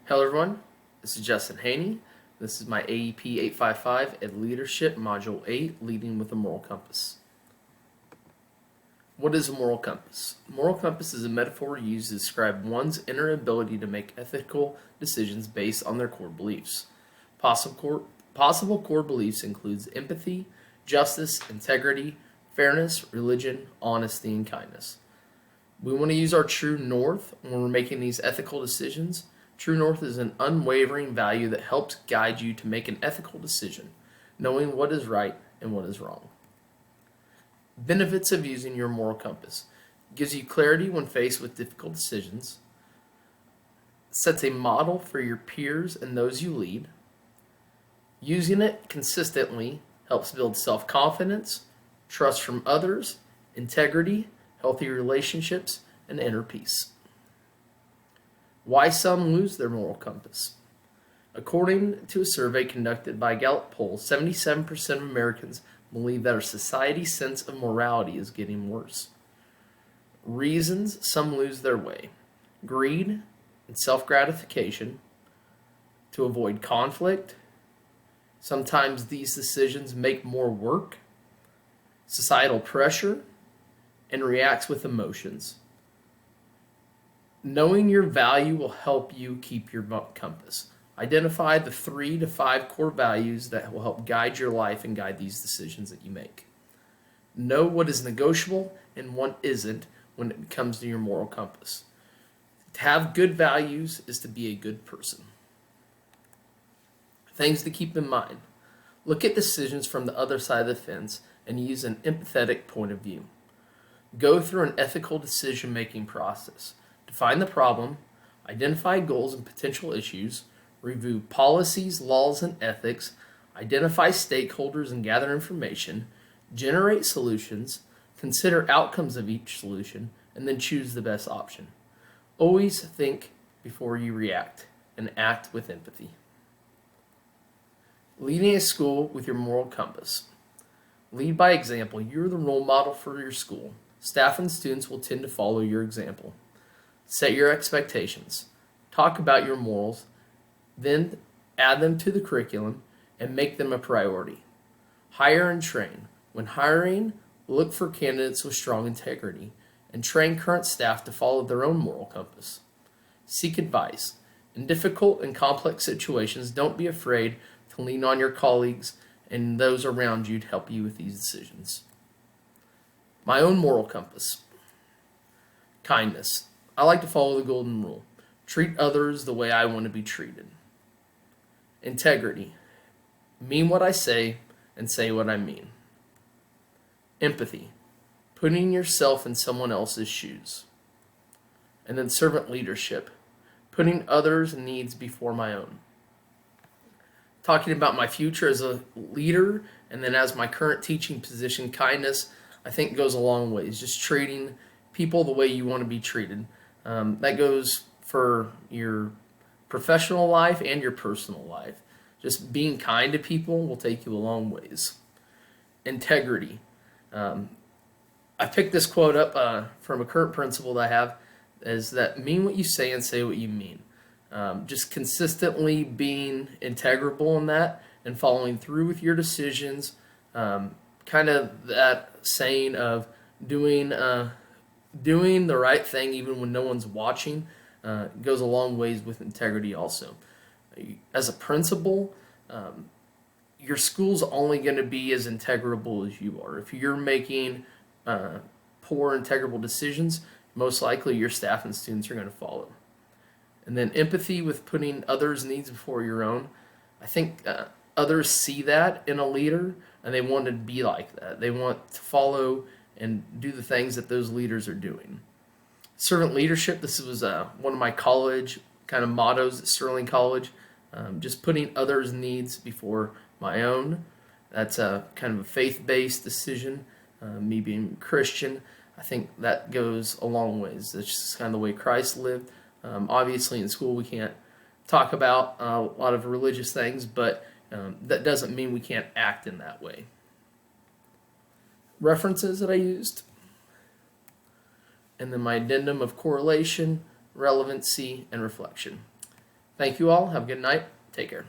Hello everyone, this is Justin Haney. This is my AEP 855 Ed Leadership Module 8, Leading with a Moral Compass. What is a moral compass? A moral compass is a metaphor used to describe one's inner ability to make ethical decisions based on their core beliefs. Possible core beliefs includes empathy, justice, integrity, fairness, religion, honesty, and kindness. We want to use our true north when we're making these ethical decisions. True north is an unwavering value that helps guide you to make an ethical decision, knowing what is right and what is wrong. Benefits of using your moral compass: gives you clarity when faced with difficult decisions, sets a model for your peers and those you lead. Using it consistently helps build self-confidence, trust from others, integrity, healthy relationships, and inner peace. Why some lose their moral compass. According to a survey conducted by Gallup poll, 77% of Americans believe that our society's sense of morality is getting worse. Reasons some lose their way: greed and self-gratification, to avoid conflict. Sometimes these decisions make more work, societal pressure, and reacts with emotions. Knowing your value will help you keep your compass. Identify the 3 to 5 core values that will help guide your life and guide these decisions that you make. Know what is negotiable and what isn't when it comes to your moral compass. To have good values is to be a good person. Things to keep in mind: look at decisions from the other side of the fence and use an empathetic point of view. Go through an ethical decision-making process. Define the problem, identify goals and potential issues, review policies, laws, and ethics, identify stakeholders and gather information, generate solutions, consider outcomes of each solution, and then choose the best option. Always think before you react and act with empathy. Leading a school with your moral compass. Lead by example. You're the role model for your school. Staff and students will tend to follow your example. Set your expectations. Talk about your morals, then add them to the curriculum and make them a priority. Hire and train. When hiring, look for candidates with strong integrity and train current staff to follow their own moral compass. Seek advice. In difficult and complex situations, don't be afraid to lean on your colleagues and those around you to help you with these decisions. My own moral compass. Kindness. I like to follow the golden rule. Treat others the way I want to be treated. Integrity. Mean what I say and say what I mean. Empathy. Putting yourself in someone else's shoes. And then servant leadership. Putting others' needs before my own. Talking about my future as a leader and then as my current teaching position, kindness, I think, goes a long ways. Just treating people the way you want to be treated. That goes for your professional life and your personal life. Just being kind to people will take you a long ways. Integrity. I picked this quote up from a current principle that I have, is that mean what you say and say what you mean. Just consistently being integrable in that and following through with your decisions. Kind of that saying of doing the right thing even when no one's watching goes a long ways with integrity also. As a principal, your school's only going to be as integrable as you are. If you're making poor, integrable decisions, most likely your staff and students are going to follow. And then empathy, with putting others' needs before your own. I think others see that in a leader, and they want to be like that. They want to follow and do the things that those leaders are doing. Servant leadership, this was one of my college kind of mottos at Sterling College. Just putting others' needs before my own. That's a kind of a faith-based decision. Me being Christian, I think that goes a long ways. That's just kind of the way Christ lived. Obviously in school we can't talk about a lot of religious things, but that doesn't mean we can't act in that way. References that I used, and then my addendum of correlation, relevancy, and reflection. Thank you all. Have a good night. Take care.